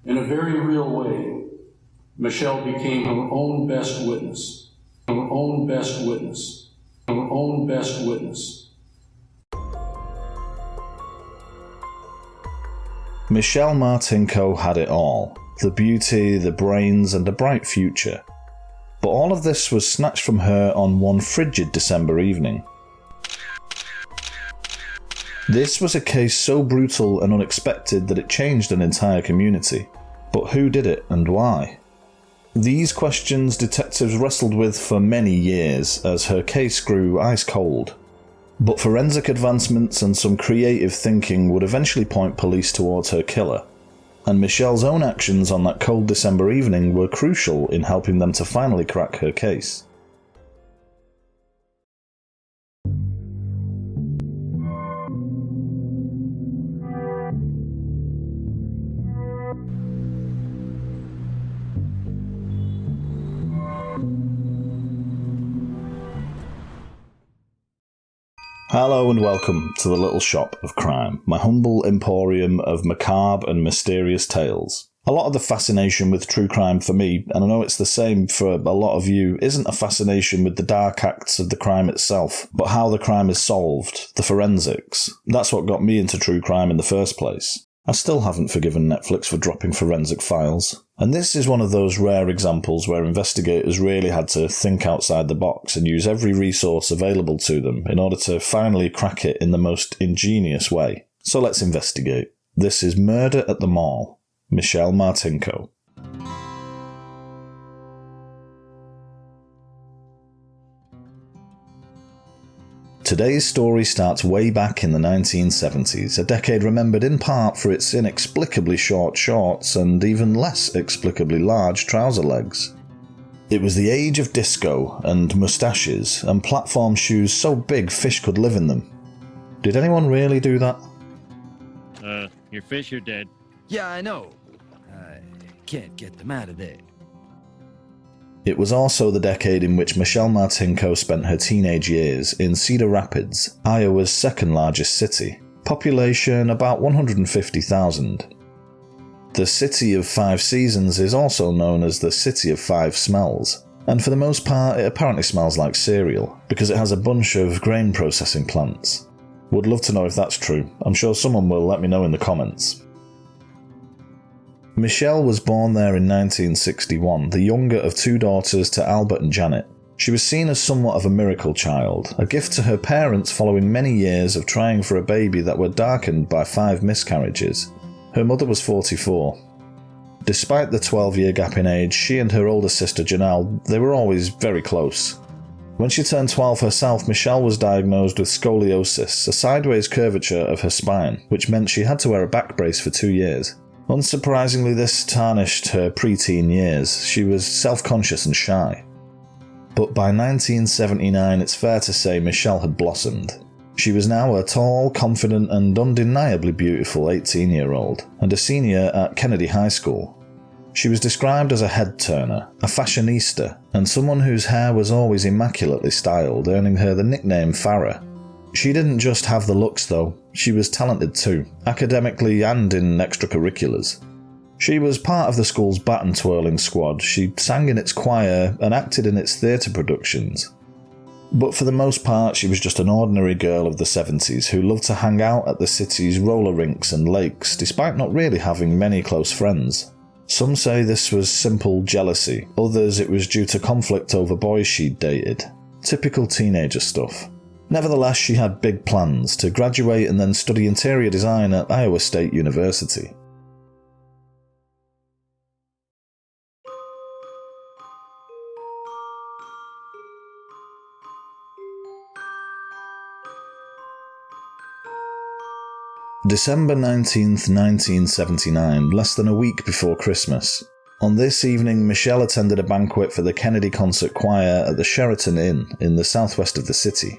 In a very real way, Michelle became her own best witness. Her own best witness. Her own best witness. Michelle Martinko had it all. The beauty, the brains, and a bright future. But all of this was snatched from her on one frigid December evening. This was a case so brutal and unexpected that it changed an entire community. But who did it and why? These questions detectives wrestled with for many years as her case grew ice cold. But forensic advancements and some creative thinking would eventually point police towards her killer. And Michelle's own actions on that cold December evening were crucial in helping them to finally crack her case. Hello and welcome to the Little Shop of Crime, my humble emporium of macabre and mysterious tales. A lot of the fascination with true crime for me, and I know it's the same for a lot of you, isn't a fascination with the dark acts of the crime itself, but how the crime is solved, the forensics. That's what got me into true crime in the first place. I still haven't forgiven Netflix for dropping forensic files. And this is one of those rare examples where investigators really had to think outside the box and use every resource available to them in order to finally crack it in the most ingenious way. So let's investigate. This is Murder at the Mall. Michelle Martinko. Today's story starts way back in the 1970s, a decade remembered in part for its inexplicably short shorts and even less explicably large trouser legs. It was the age of disco and moustaches and platform shoes so big fish could live in them. Did anyone really do that? Your fish are dead. Yeah, I know. I can't get them out of there. It was also the decade in which Michelle Martinko spent her teenage years in Cedar Rapids, Iowa's second largest city. Population about 150,000. The City of Five Seasons is also known as the City of Five Smells, and for the most part it apparently smells like cereal, because it has a bunch of grain processing plants. Would love to know if that's true. I'm sure someone will let me know in the comments. Michelle was born there in 1961, the younger of two daughters to Albert and Janet. She was seen as somewhat of a miracle child, a gift to her parents following many years of trying for a baby that were darkened by 5 miscarriages. Her mother was 44. Despite the 12-year gap in age, she and her older sister Janelle, they were always very close. When she turned 12 herself, Michelle was diagnosed with scoliosis, a sideways curvature of her spine, which meant she had to wear a back brace for 2 years. Unsurprisingly, this tarnished her preteen years. She was self-conscious and shy. But by 1979, it's fair to say Michelle had blossomed. She was now a tall, confident, and undeniably beautiful 18-year-old, and a senior at Kennedy High School. She was described as a head-turner, a fashionista, and someone whose hair was always immaculately styled, earning her the nickname Farrah. She didn't just have the looks though, she was talented too, academically and in extracurriculars. She was part of the school's baton twirling squad, she sang in its choir and acted in its theatre productions. But for the most part she was just an ordinary girl of the 70s who loved to hang out at the city's roller rinks and lakes despite not really having many close friends. Some say this was simple jealousy, others it was due to conflict over boys she'd dated. Typical teenager stuff. Nevertheless, she had big plans to graduate and then study interior design at Iowa State University. December 19th, 1979, less than a week before Christmas. On this evening, Michelle attended a banquet for the Kennedy Concert Choir at the Sheraton Inn in the southwest of the city.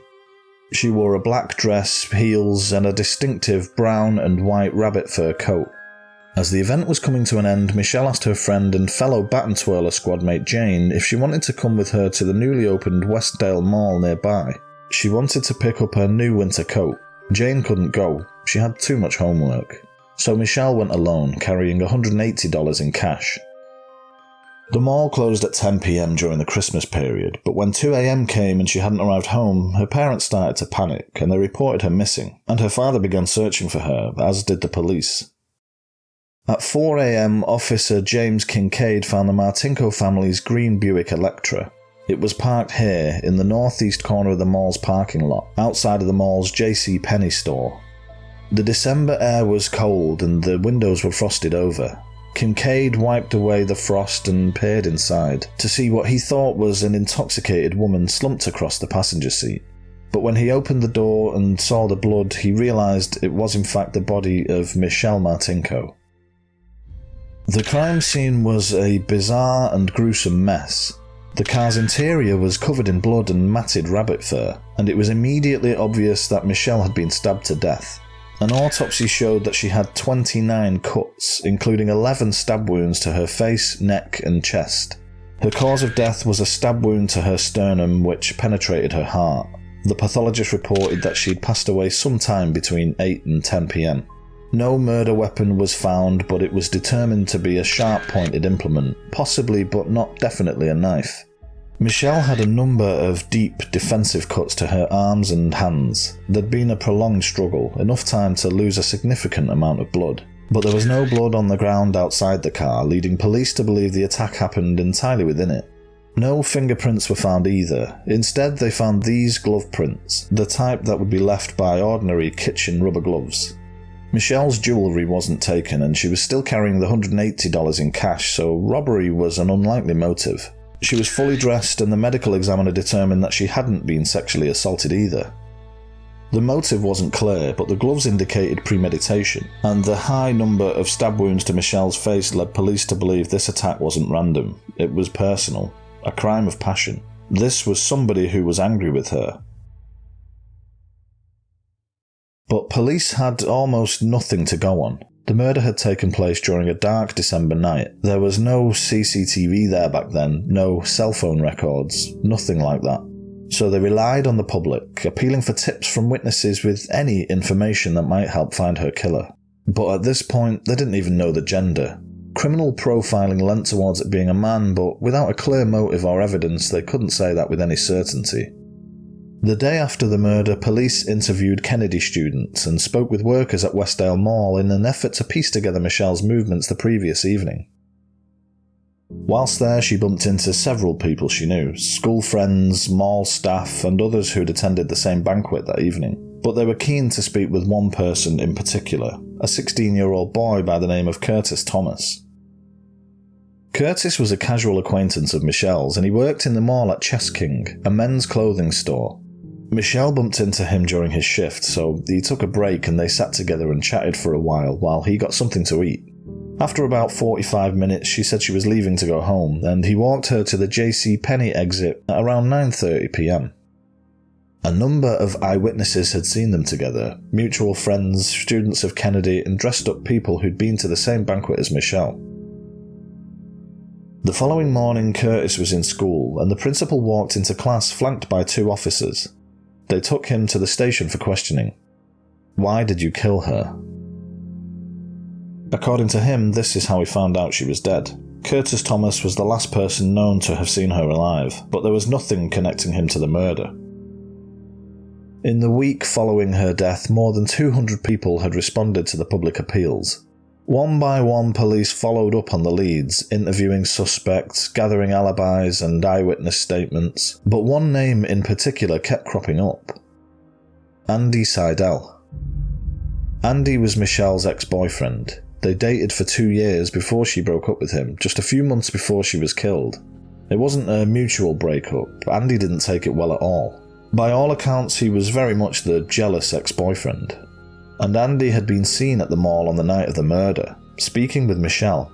She wore a black dress, heels, and a distinctive brown and white rabbit fur coat. As the event was coming to an end, Michelle asked her friend and fellow baton twirler squadmate Jane if she wanted to come with her to the newly opened Westdale Mall nearby. She wanted to pick up her new winter coat. Jane couldn't go, she had too much homework. so Michelle went alone, carrying $180 in cash. The mall closed at 10 p.m. during the Christmas period, but when 2 a.m. came and she hadn't arrived home, her parents started to panic and they reported her missing, and her father began searching for her, as did the police. At 4 a.m, Officer James Kincaid found the Martinko family's green Buick Electra. It was parked here, in the northeast corner of the mall's parking lot, outside of the mall's JCPenney store. The December air was cold and the windows were frosted over. Kincaid wiped away the frost and peered inside, to see what he thought was an intoxicated woman slumped across the passenger seat. But when he opened the door and saw the blood, he realised it was in fact the body of Michelle Martinko. The crime scene was a bizarre and gruesome mess. The car's interior was covered in blood and matted rabbit fur, and it was immediately obvious that Michelle had been stabbed to death. An autopsy showed that she had 29 cuts, including 11 stab wounds to her face, neck and chest. Her cause of death was a stab wound to her sternum which penetrated her heart. The pathologist reported that she'd passed away sometime between 8 and 10 p.m. No murder weapon was found, but it was determined to be a sharp-pointed implement, possibly but not definitely a knife. Michelle had a number of deep defensive cuts to her arms and hands. There'd been a prolonged struggle, enough time to lose a significant amount of blood. But there was no blood on the ground outside the car, leading police to believe the attack happened entirely within it. No fingerprints were found either. Instead, they found these glove prints, the type that would be left by ordinary kitchen rubber gloves. Michelle's jewellery wasn't taken and she was still carrying the $180 in cash, so robbery was an unlikely motive. She was fully dressed and the medical examiner determined that she hadn't been sexually assaulted either. The motive wasn't clear, but the gloves indicated premeditation, and the high number of stab wounds to Michelle's face led police to believe this attack wasn't random. It was personal, a crime of passion. This was somebody who was angry with her. But police had almost nothing to go on. The murder had taken place during a dark December night. There was no CCTV there back then, no cell phone records, nothing like that. So they relied on the public, appealing for tips from witnesses with any information that might help find her killer. But at this point, they didn't even know the gender. Criminal profiling lent towards it being a man, but without a clear motive or evidence, they couldn't say that with any certainty. The day after the murder, police interviewed Kennedy students and spoke with workers at Westdale Mall in an effort to piece together Michelle's movements the previous evening. Whilst there, she bumped into several people she knew, school friends, mall staff, and others who'd attended the same banquet that evening. But they were keen to speak with one person in particular, a 16-year-old boy by the name of Curtis Thomas. Curtis was a casual acquaintance of Michelle's and he worked in the mall at Chess King, a men's clothing store. Michelle bumped into him during his shift, so he took a break and they sat together and chatted for a while he got something to eat. After about 45 minutes, she said she was leaving to go home, and he walked her to the JCPenney exit at around 9:30 p.m. A number of eyewitnesses had seen them together, mutual friends, students of Kennedy, and dressed-up people who'd been to the same banquet as Michelle. The following morning, Curtis was in school, and the principal walked into class flanked by 2 officers. They took him to the station for questioning. Why did you kill her? According to him, this is how he found out she was dead. Curtis Thomas was the last person known to have seen her alive, but there was nothing connecting him to the murder. In the week following her death, more than 200 people had responded to the public appeals. One by one, police followed up on the leads, interviewing suspects, gathering alibis and eyewitness statements, but one name in particular kept cropping up. Andy Seidel. Andy was Michelle's ex-boyfriend. They dated for 2 years before she broke up with him, just a few months before she was killed. It wasn't a mutual breakup. Andy didn't take it well at all. By all accounts, he was very much the jealous ex-boyfriend. And Andy had been seen at the mall on the night of the murder, speaking with Michelle.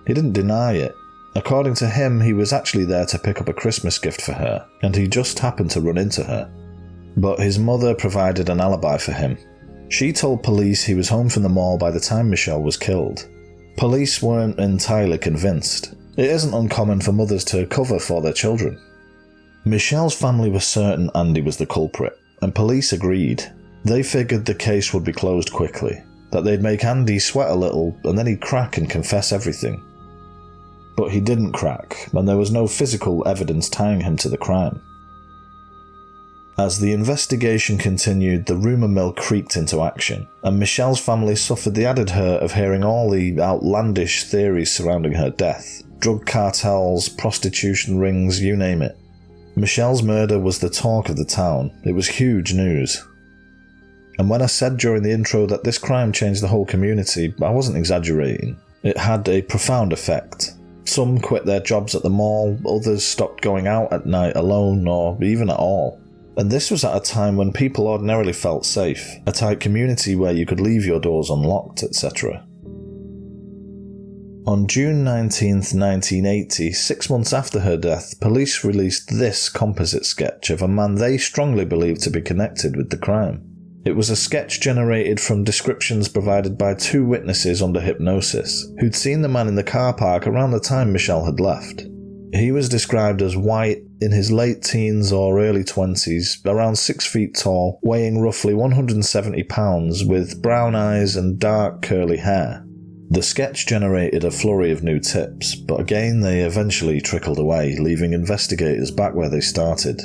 He didn't deny it. According to him, he was actually there to pick up a Christmas gift for her, and he just happened to run into her. But his mother provided an alibi for him. She told police he was home from the mall by the time Michelle was killed. Police weren't entirely convinced. It isn't uncommon for mothers to cover for their children. Michelle's family was certain Andy was the culprit, and police agreed. They figured the case would be closed quickly. that they'd make Andy sweat a little and then he'd crack and confess everything. But he didn't crack, and there was no physical evidence tying him to the crime. As the investigation continued, the rumour mill creaked into action, and Michelle's family suffered the added hurt of hearing all the outlandish theories surrounding her death. Drug cartels, prostitution rings, you name it. Michelle's murder was the talk of the town. It was huge news. And when I said during the intro that this crime changed the whole community, I wasn't exaggerating. It had a profound effect. Some quit their jobs at the mall, others stopped going out at night alone or even at all. And this was at a time when people ordinarily felt safe, a tight community where you could leave your doors unlocked, etc. On June 19th, 1980, 6 months after her death, police released this composite sketch of a man they strongly believed to be connected with the crime. It was a sketch generated from descriptions provided by 2 witnesses under hypnosis, who'd seen the man in the car park around the time Michelle had left. He was described as white, in his late teens or early 20s, around 6 feet tall, weighing roughly 170 pounds, with brown eyes and dark curly hair. The sketch generated a flurry of new tips, but again they eventually trickled away, leaving investigators back where they started.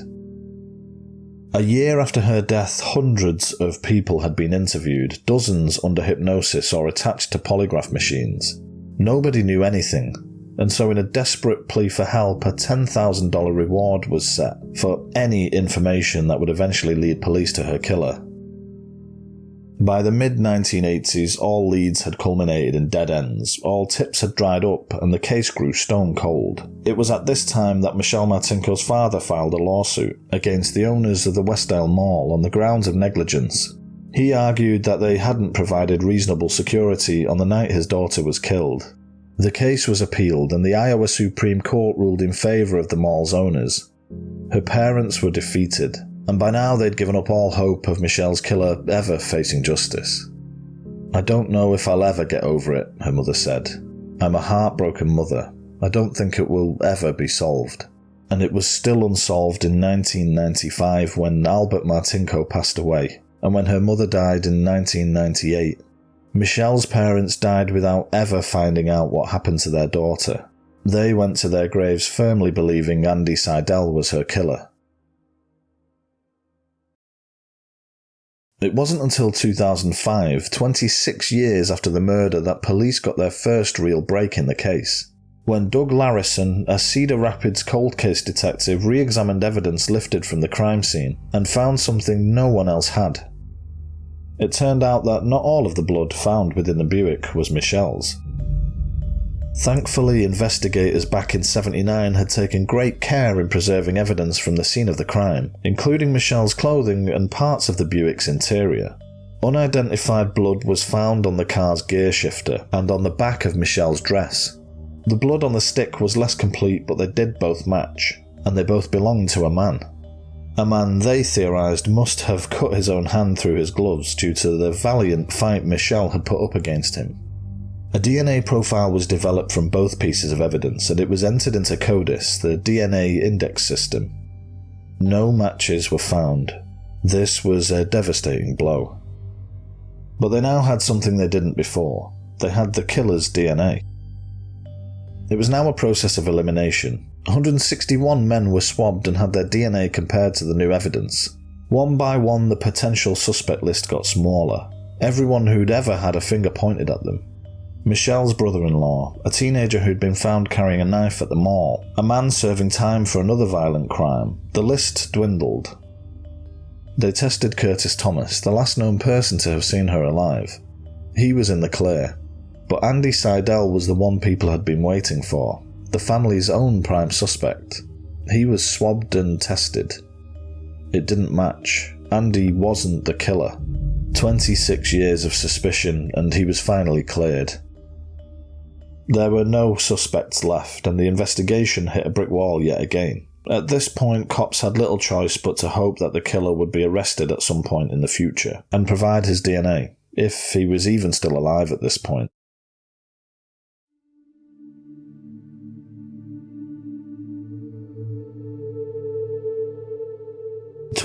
A year after her death, hundreds of people had been interviewed, dozens under hypnosis or attached to polygraph machines. Nobody knew anything, and so in a desperate plea for help, a $10,000 reward was set for any information that would eventually lead police to her killer. By the mid-1980s, all leads had culminated in dead ends, all tips had dried up, and the case grew stone cold. It was at this time that Michelle Martinko's father filed a lawsuit against the owners of the Westdale Mall on the grounds of negligence. He argued that they hadn't provided reasonable security on the night his daughter was killed. The case was appealed, and the Iowa Supreme Court ruled in favour of the mall's owners. Her parents were defeated, and by now they'd given up all hope of Michelle's killer ever facing justice. "I don't know if I'll ever get over it," her mother said. "I'm a heartbroken mother. I don't think it will ever be solved." And it was still unsolved in 1995 when Albert Martinko passed away, and when her mother died in 1998. Michelle's parents died without ever finding out what happened to their daughter. They went to their graves firmly believing Andy Seidel was her killer. It wasn't until 2005, 26 years after the murder, that police got their first real break in the case. When Doug Larison, a Cedar Rapids cold case detective, re-examined evidence lifted from the crime scene and found something no one else had. It turned out that not all of the blood found within the Buick was Michelle's. Thankfully, investigators back in '79 had taken great care in preserving evidence from the scene of the crime, including Michelle's clothing and parts of the Buick's interior. Unidentified blood was found on the car's gear shifter and on the back of Michelle's dress. The blood on the stick was less complete, but they did both match, and they both belonged to a man. A man they theorised must have cut his own hand through his gloves due to the valiant fight Michelle had put up against him. A DNA profile was developed from both pieces of evidence, and it was entered into CODIS, the DNA index system. No matches were found. This was a devastating blow. But they now had something they didn't before. They had the killer's DNA. It was now a process of elimination. 161 men were swabbed and had their DNA compared to the new evidence. One by one, the potential suspect list got smaller. Everyone who'd ever had a finger pointed at them. Michelle's brother-in-law, a teenager who'd been found carrying a knife at the mall, a man serving time for another violent crime. The list dwindled. They tested Curtis Thomas, the last known person to have seen her alive. He was in the clear. But Andy Seidel was the one people had been waiting for, the family's own prime suspect. He was swabbed and tested. It didn't match. Andy wasn't the killer. 26 years of suspicion, and he was finally cleared. There were no suspects left, and the investigation hit a brick wall yet again. At this point, cops had little choice but to hope that the killer would be arrested at some point in the future, and provide his DNA, if he was even still alive at this point.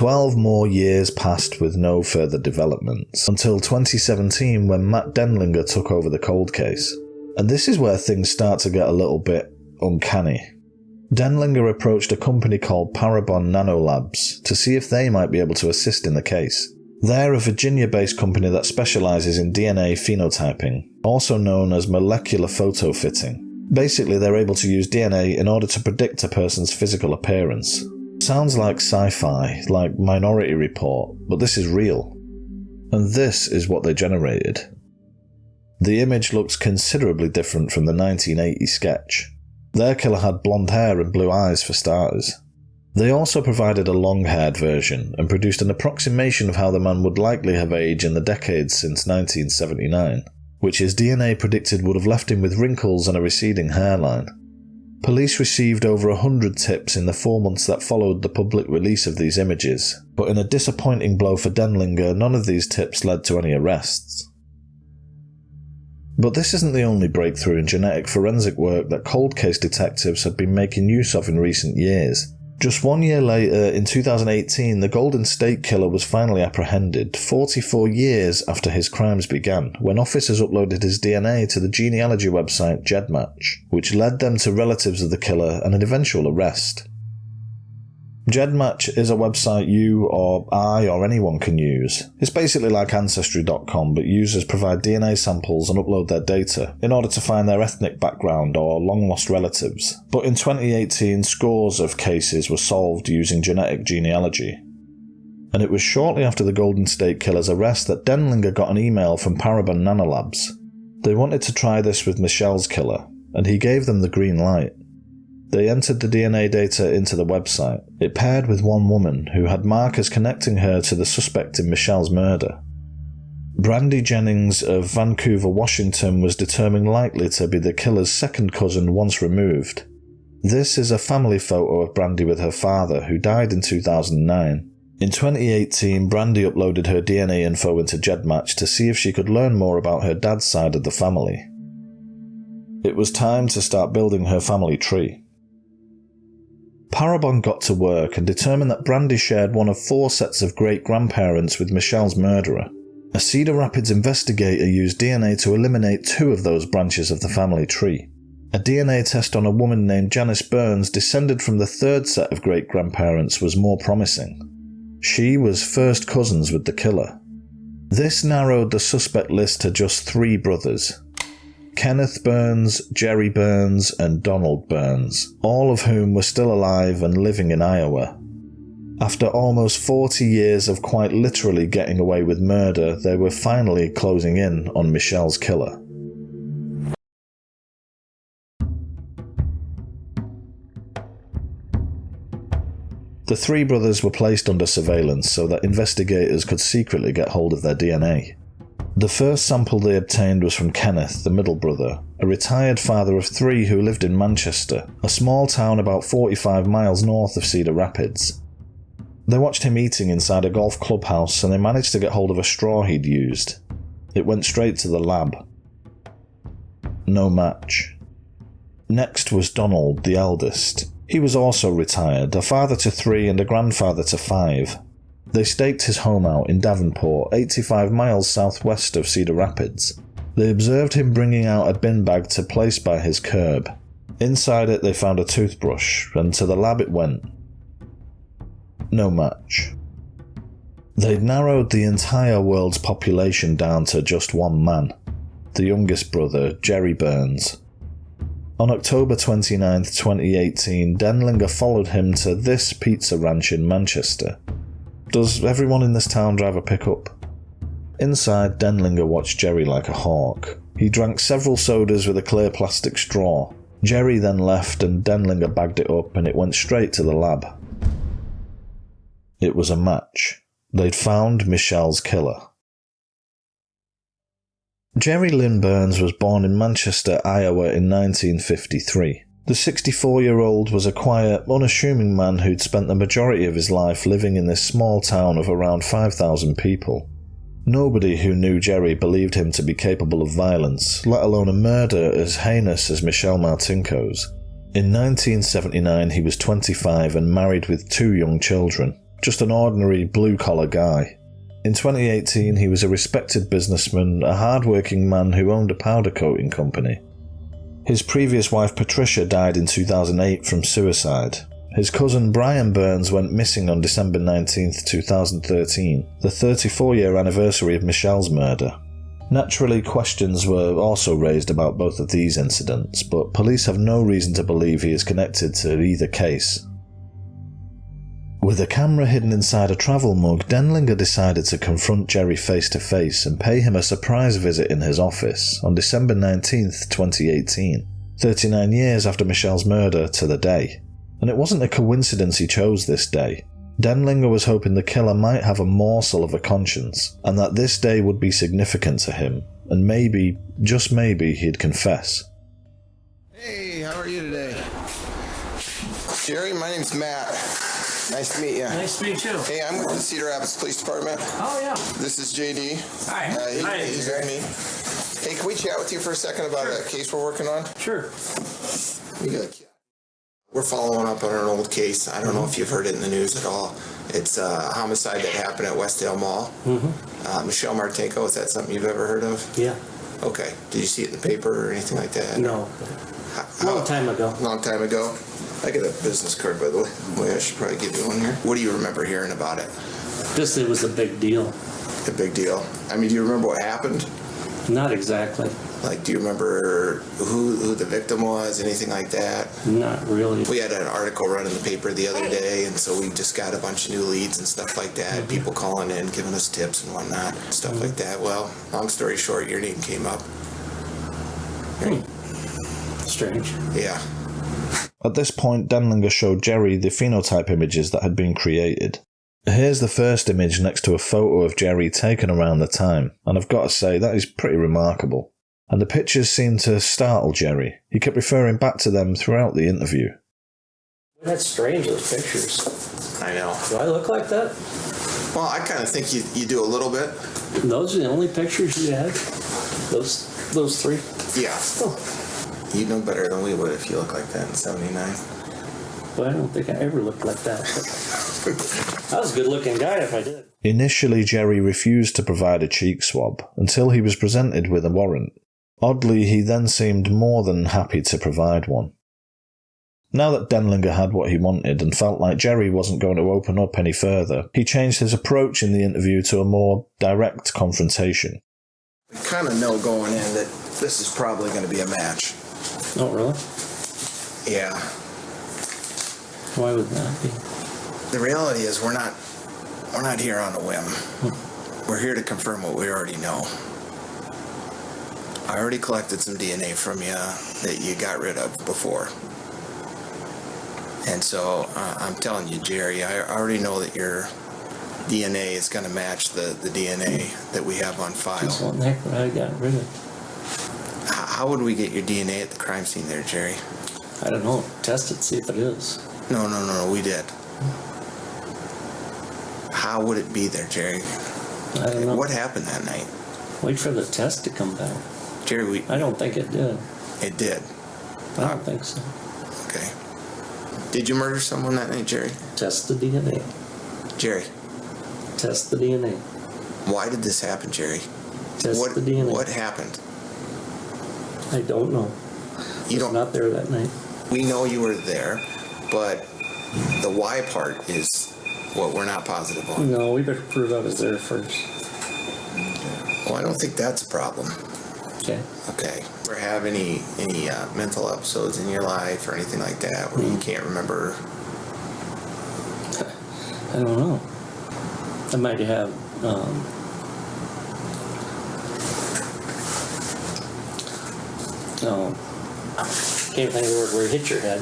12 more years passed with no further developments, until 2017 when Matt Denlinger took over the cold case. And this is where things start to get a little bit uncanny. Denlinger approached a company called Parabon Nanolabs to see if they might be able to assist in the case. They're a Virginia-based company that specializes in DNA phenotyping, also known as molecular photo fitting. Basically, they're able to use DNA in order to predict a person's physical appearance. Sounds like sci-fi, like Minority Report, but this is real. And this is what they generated. The image looks considerably different from the 1980 sketch. Their killer had blonde hair and blue eyes for starters. They also provided a long-haired version and produced an approximation of how the man would likely have aged in the decades since 1979, which his DNA predicted would have left him with wrinkles and a receding hairline. Police received over 100 tips in the 4 months that followed the public release of these images, but in a disappointing blow for Denlinger, none of these tips led to any arrests. But this isn't the only breakthrough in genetic forensic work that cold case detectives have been making use of in recent years. Just 1 year later, in 2018, the Golden State Killer was finally apprehended, 44 years after his crimes began, when officers uploaded his DNA to the genealogy website GEDmatch, which led them to relatives of the killer and an eventual arrest. GEDmatch is a website you or I or anyone can use. It's basically like Ancestry.com, but users provide DNA samples and upload their data in order to find their ethnic background or long-lost relatives. But in 2018, scores of cases were solved using genetic genealogy. And it was shortly after the Golden State Killer's arrest that Denlinger got an email from Parabon Nanolabs. They wanted to try this with Michelle's killer, and he gave them the green light. They entered the DNA data into the website. It paired with one woman who had markers connecting her to the suspect in Michelle's murder. Brandy Jennings of Vancouver, Washington was determined likely to be the killer's second cousin once removed. This is a family photo of Brandy with her father, who died in 2009. In 2018, Brandy uploaded her DNA info into GEDmatch to see if she could learn more about her dad's side of the family. It was time to start building her family tree. Parabon got to work and determined that Brandy shared one of 4 sets of great-grandparents with Michelle's murderer. A Cedar Rapids investigator used DNA to eliminate 2 of those branches of the family tree. A DNA test on a woman named Janice Burns, descended from the 3rd set of great-grandparents, was more promising. She was first cousins with the killer. This narrowed the suspect list to just 3 brothers: Kenneth Burns, Jerry Burns, and Donald Burns, all of whom were still alive and living in Iowa. After almost 40 years of quite literally getting away with murder, they were finally closing in on Michelle's killer. The 3 brothers were placed under surveillance so that investigators could secretly get hold of their DNA. The first sample they obtained was from Kenneth, the middle brother, a retired father of 3 who lived in Manchester, a small town about 45 miles north of Cedar Rapids. They watched him eating inside a golf clubhouse and they managed to get hold of a straw he'd used. It went straight to the lab. No match. Next was Donald, the eldest. He was also retired, a father to 3 and a grandfather to 5. They staked his home out in Davenport, 85 miles southwest of Cedar Rapids. They observed him bringing out a bin bag to place by his curb. Inside it they found a toothbrush, and to the lab it went. No match. They'd narrowed the entire world's population down to just one man, the youngest brother, Jerry Burns. On October 29, 2018, Denlinger followed him to this pizza ranch in Manchester. Does everyone in this town drive a pickup? Inside, Denlinger watched Jerry like a hawk. He drank several sodas with a clear plastic straw. Jerry then left and Denlinger bagged it up and it went straight to the lab. It was a match. They'd found Michelle's killer. Jerry Lynn Burns was born in Manchester, Iowa in 1953. The 64-year-old was a quiet, unassuming man who'd spent the majority of his life living in this small town of around 5,000 people. Nobody who knew Jerry believed him to be capable of violence, let alone a murder as heinous as Michelle Martinko's. In 1979 he was 25 and married with 2 young children. just an ordinary blue-collar guy. In 2018, he was a respected businessman, a hard-working man who owned a powder coating company. His previous wife Patricia died in 2008 from suicide. His cousin Brian Burns went missing on December 19, 2013, the 34-year anniversary of Michelle's murder. Naturally, questions were also raised about both of these incidents, but police have no reason to believe he is connected to either case. With a camera hidden inside a travel mug, Denlinger decided to confront Jerry face to face and pay him a surprise visit in his office on December 19, 2018, 39 years after Michelle's murder to the day. And it wasn't a coincidence he chose this day. Denlinger was hoping the killer might have a morsel of a conscience, and that this day would be significant to him, and maybe, just maybe, he'd confess. Hey, how are you today? Jerry, my name's Matt. Nice to meet you. Nice to meet you. Hey, I'm with the Cedar Rapids Police Department. Oh, yeah. This is JD. Hi. He's with me. Hey, can we chat with you for a second about a case we're working on? Sure. We're following up on an old case. I don't know if you've heard it in the news at all. It's a homicide that happened at Westdale Mall. Michelle Martinko, is that something you've ever heard of? Yeah. Okay. Did you see it in the paper or anything like that? No. Long time ago. Long time ago. I get a business card, by the way. I should probably give you one here. What do you remember hearing about it? Just it was a big deal. A big deal. I mean, do you remember what happened? Not exactly. Like, do you remember who the victim was, anything like that? Not really. We had an article run in the paper the other day, and so we just got a bunch of new leads and stuff like that. People calling in, giving us tips and whatnot, stuff like that. Well, long story short, your name came up. Strange. Yeah. At this point, Denlinger showed Jerry the phenotype images that had been created. Here's the first image next to a photo of Jerry taken around the time, and I've got to say, that is pretty remarkable. And the pictures seemed to startle Jerry. He kept referring back to them throughout the interview. That's strange, those pictures. I know. Do I look like that? Well, I kind of think you do a little bit. Those are the only pictures you had? Those three? Yeah. Oh. You'd know better than we would if you looked like that in 79. Well, I don't think I ever looked like that. I was a good-looking guy if I did. Initially, Jerry refused to provide a cheek swab until he was presented with a warrant. Oddly, he then seemed more than happy to provide one. Now that Denlinger had what he wanted and felt like Jerry wasn't going to open up any further, he changed his approach in the interview to a more direct confrontation. We kind of know going in that this is probably going to be a match. Oh, really? Yeah. Why would that be? The reality is we're not here on a whim. We're here to confirm what we already know. I already collected some DNA from you that you got rid of before. And so I'm telling you, Jerry, I already know that your DNA is going to match the DNA that we have on file. Just what the heck would I got rid of? How would we get your DNA at the crime scene there, Jerry? I don't know. Test it, see if it is. No, we did. How would it be there, Jerry? I don't know. What happened that night? Wait for the test to come back. Jerry, I don't think it did. It did. I don't think so. Okay. Did you murder someone that night, Jerry? Test the DNA. Jerry. Test the DNA. Why did this happen, Jerry? Test the DNA. What happened? I don't know. You don't. Not there that night. We know you were there, but the why part is what we're not positive on. No, we better prove I was there first. Well, I don't think that's a problem. Okay. Okay. Or have any mental episodes in your life or anything like that where you can't remember? I don't know. I might have. No. Can't think of the word where you hit your head.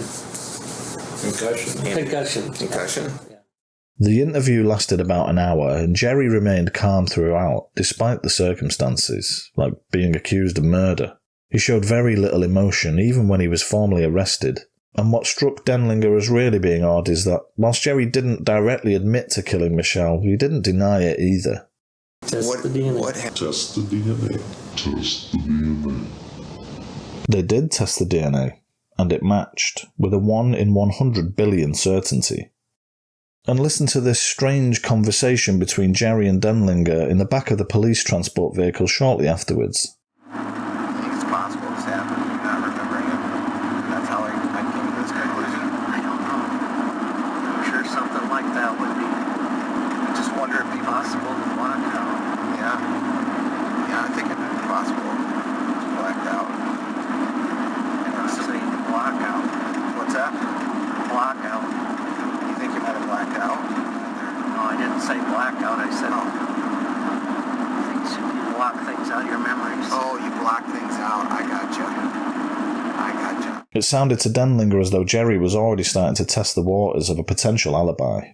Concussion. Concussion? Yeah. The interview lasted about an hour, and Jerry remained calm throughout, despite the circumstances, like being accused of murder. He showed very little emotion, even when he was formally arrested. And what struck Denlinger as really being odd is that, whilst Jerry didn't directly admit to killing Michelle, he didn't deny it either. Test the DNA. What happened? Test the DNA. Test the DNA. They did test the DNA, and it matched, with a 1 in 100 billion certainty. And listen to this strange conversation between Jerry and Denlinger in the back of the police transport vehicle shortly afterwards. I think it's possible this happened, not remembering it. That's how I came to this conclusion. I don't know. I'm sure something like that would be. I just wonder if he Possible to block out. Yeah. Yeah, I think it might be possible. Just blacked out. I don't say block out. What's that? Block out. You think you might have blacked out? No, I didn't say blackout. I said things. You block things out of your memories. Oh, you block things out. I gotcha. I gotcha. It sounded to Denlinger as though Jerry was already starting to test the waters of a potential alibi.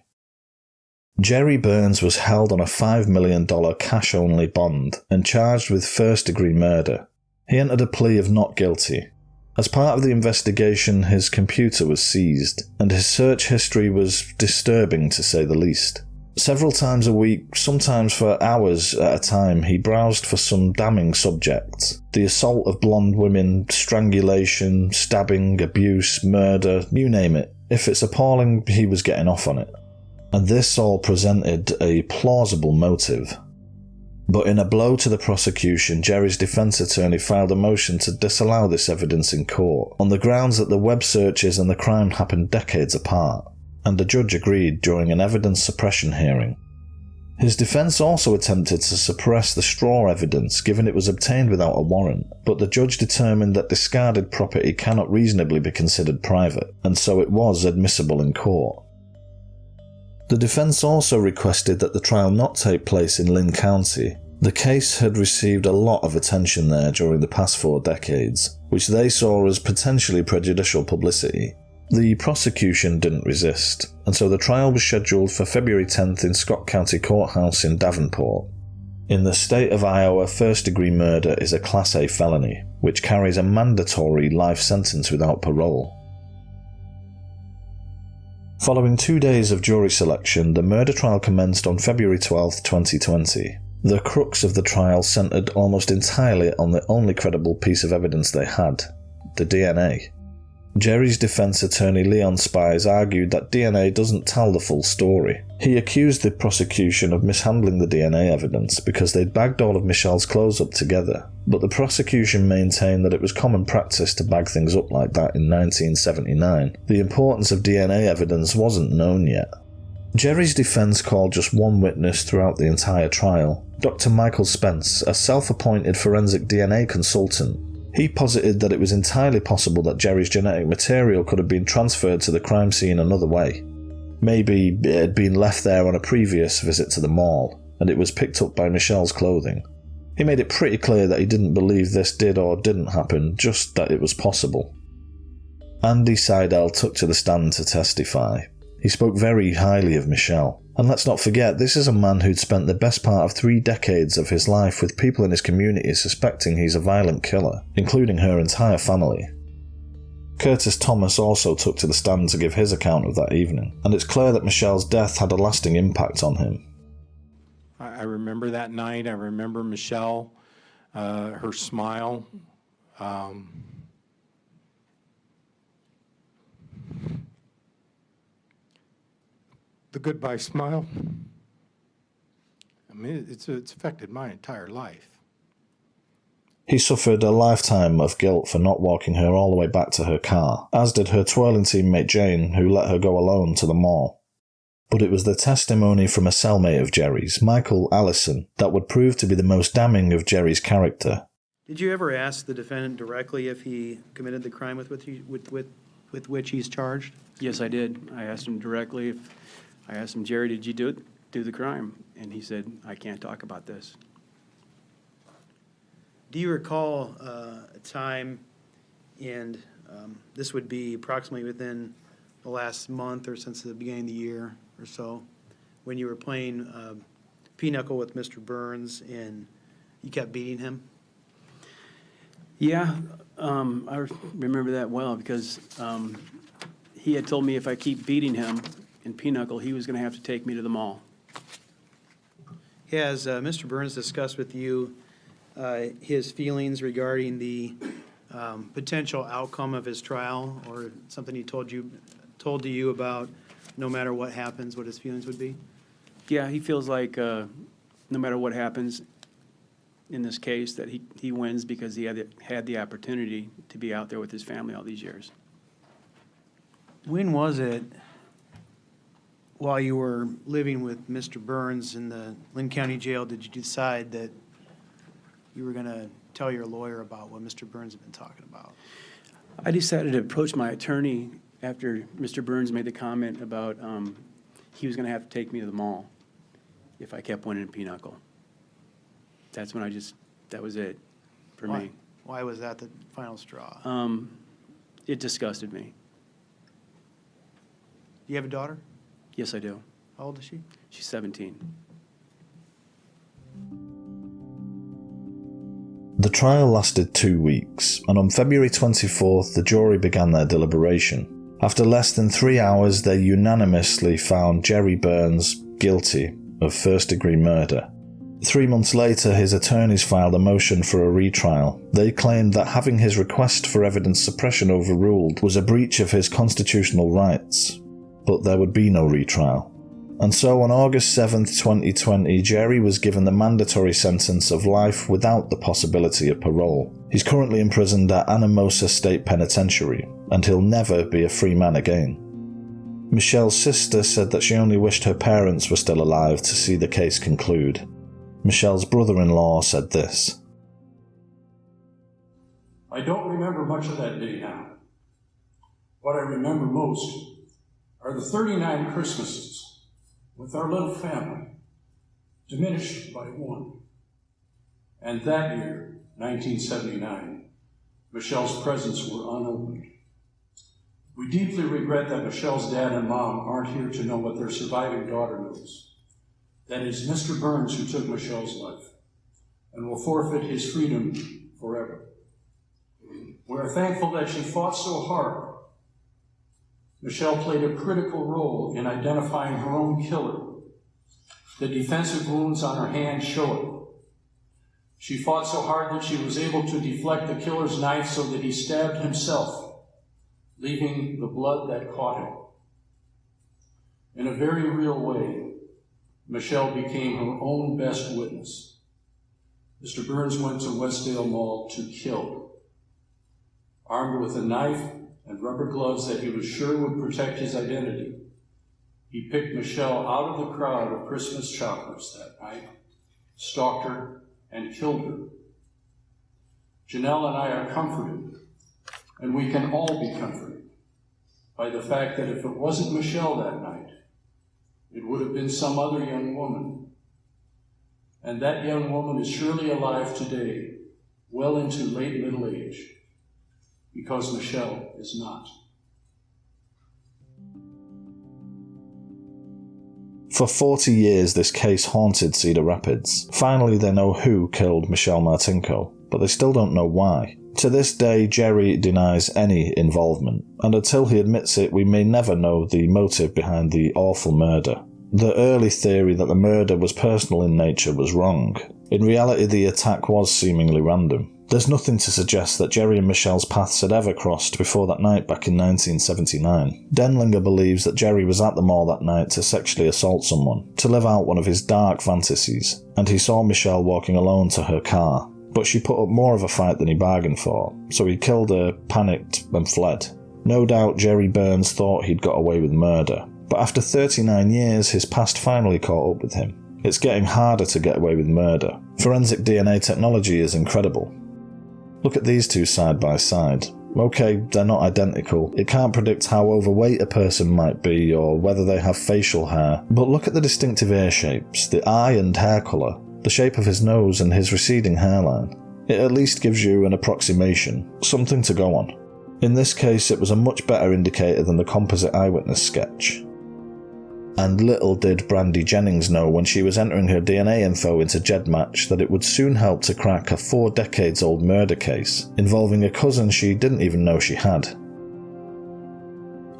Jerry Burns was held on a $5 million cash-only bond and charged with first-degree murder. He entered a plea of not guilty. As part of the investigation, his computer was seized, and his search history was disturbing to say the least. Several times a week, sometimes for hours at a time, he browsed for some damning subjects. The assault of blonde women, strangulation, stabbing, abuse, murder, you name it. If it's appalling, he was getting off on it. And this all presented a plausible motive. But in a blow to the prosecution, Jerry's defense attorney filed a motion to disallow this evidence in court, on the grounds that the web searches and the crime happened decades apart, and the judge agreed during an evidence suppression hearing. His defense also attempted to suppress the straw evidence, given it was obtained without a warrant, but the judge determined that discarded property cannot reasonably be considered private, and so it was admissible in court. The defense also requested that the trial not take place in Lynn County. The case had received a lot of attention there during the past 4 decades, which they saw as potentially prejudicial publicity. The prosecution didn't resist, and so the trial was scheduled for February 10th in Scott County Courthouse in Davenport. In the state of Iowa, first-degree murder is a Class A felony, which carries a mandatory life sentence without parole. Following 2 days of jury selection, the murder trial commenced on February 12, 2020. The crux of the trial centered almost entirely on the only credible piece of evidence they had, the DNA. Jerry's defense attorney Leon Spies argued that DNA doesn't tell the full story. He accused the prosecution of mishandling the DNA evidence because they'd bagged all of Michelle's clothes up together, but the prosecution maintained that it was common practice to bag things up like that in 1979. The importance of DNA evidence wasn't known yet. Jerry's defense called just one witness throughout the entire trial, Dr. Michael Spence, a self-appointed forensic DNA consultant. He posited that it was entirely possible that Jerry's genetic material could have been transferred to the crime scene another way. Maybe it had been left there on a previous visit to the mall, and it was picked up by Michelle's clothing. He made it pretty clear that he didn't believe this did or didn't happen, just that it was possible. Andy Seidel took to the stand to testify. He spoke very highly of Michelle. And let's not forget, this is a man who'd spent the best part of 3 decades of his life with people in his community suspecting he's a violent killer, including her entire family. Curtis Thomas also took to the stand to give his account of that evening, and it's clear that Michelle's death had a lasting impact on him. I remember that night. I remember Michelle, her smile. The goodbye smile. I mean, it's affected my entire life. He suffered a lifetime of guilt for not walking her all the way back to her car, as did her twirling teammate Jane, who let her go alone to the mall. But it was the testimony from a cellmate of Jerry's, Michael Allison, that would prove to be the most damning of Jerry's character. Did you ever ask the defendant directly if he committed the crime with which he's charged? Yes, I did. I asked him directly I asked him, Jerry, did you do the crime? And he said, I can't talk about this. Do you recall a time, and this would be approximately within the last month or since the beginning of the year or so, when you were playing pinochle with Mr. Burns and you kept beating him? Yeah, I remember that well because he had told me if I keep beating him in pinochle, he was going to have to take me to the mall. Has Mr. Burns discussed with you his feelings regarding the potential outcome of his trial, or something he told to you about no matter what happens, what his feelings would be? Yeah, he feels like no matter what happens in this case, that he wins because he had the opportunity to be out there with his family all these years. When was it, while you were living with Mr. Burns in the Lynn County Jail, did you decide that you were going to tell your lawyer about what Mr. Burns had been talking about? I decided to approach my attorney after Mr. Burns made the comment about he was going to have to take me to the mall if I kept winning pinochle. That's when that was it for me. Why was that the final straw? It disgusted me. Do you have a daughter? Yes, I do. How old is she? She's 17. The trial lasted 2 weeks, and on February 24th, the jury began their deliberation. After less than 3 hours, they unanimously found Jerry Burns guilty of first-degree murder. 3 months later, his attorneys filed a motion for a retrial. They claimed that having his request for evidence suppression overruled was a breach of his constitutional rights, but there would be no retrial. And so on August 7th, 2020, Jerry was given the mandatory sentence of life without the possibility of parole. He's currently imprisoned at Anamosa State Penitentiary, and he'll never be a free man again. Michelle's sister said that she only wished her parents were still alive to see the case conclude. Michelle's brother-in-law said this: I don't remember much of that day now. What I remember most are the 39 Christmases with our little family, diminished by one. And that year, 1979, Michelle's presents were unopened. We deeply regret that Michelle's dad and mom aren't here to know what their surviving daughter knows. That is Mr. Burns, who took Michelle's life, and will forfeit his freedom forever. We are thankful that she fought so hard. Michelle played a critical role in identifying her own killer. The defensive wounds on her hand show it. She fought so hard that she was able to deflect the killer's knife so that he stabbed himself, leaving the blood that caught him. In a very real way, Michelle became her own best witness. Mr. Burns went to Westdale Mall to kill. Armed with a knife and rubber gloves that he was sure would protect his identity, he picked Michelle out of the crowd of Christmas shoppers that night, stalked her, and killed her. Janelle and I are comforted, and we can all be comforted by the fact that if it wasn't Michelle that night, it would have been some other young woman. And that young woman is surely alive today, well into late middle age, because Michelle is not. For 40 years, this case haunted Cedar Rapids. Finally, they know who killed Michelle Martinko, but they still don't know why. To this day, Jerry denies any involvement, and until he admits it, we may never know the motive behind the awful murder. The early theory that the murder was personal in nature was wrong. In reality, the attack was seemingly random. There's nothing to suggest that Jerry and Michelle's paths had ever crossed before that night back in 1979. Denlinger believes that Jerry was at the mall that night to sexually assault someone, to live out one of his dark fantasies, and he saw Michelle walking alone to her car. But she put up more of a fight than he bargained for, so he killed her, panicked, and fled. No doubt Jerry Burns thought he'd got away with murder, but after 39 years, his past finally caught up with him. It's getting harder to get away with murder. Forensic DNA technology is incredible. Look at these two side by side. Okay, they're not identical. It can't predict how overweight a person might be or whether they have facial hair, but look at the distinctive ear shapes, the eye and hair colour, the shape of his nose and his receding hairline. It at least gives you an approximation, something to go on. In this case, it was a much better indicator than the composite eyewitness sketch. And little did Brandy Jennings know when she was entering her DNA info into GEDmatch that it would soon help to crack a 4-decades-old murder case involving a cousin she didn't even know she had.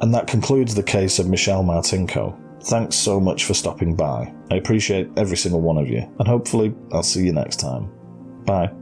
And that concludes the case of Michelle Martinko. Thanks so much for stopping by. I appreciate every single one of you, and hopefully I'll see you next time. Bye.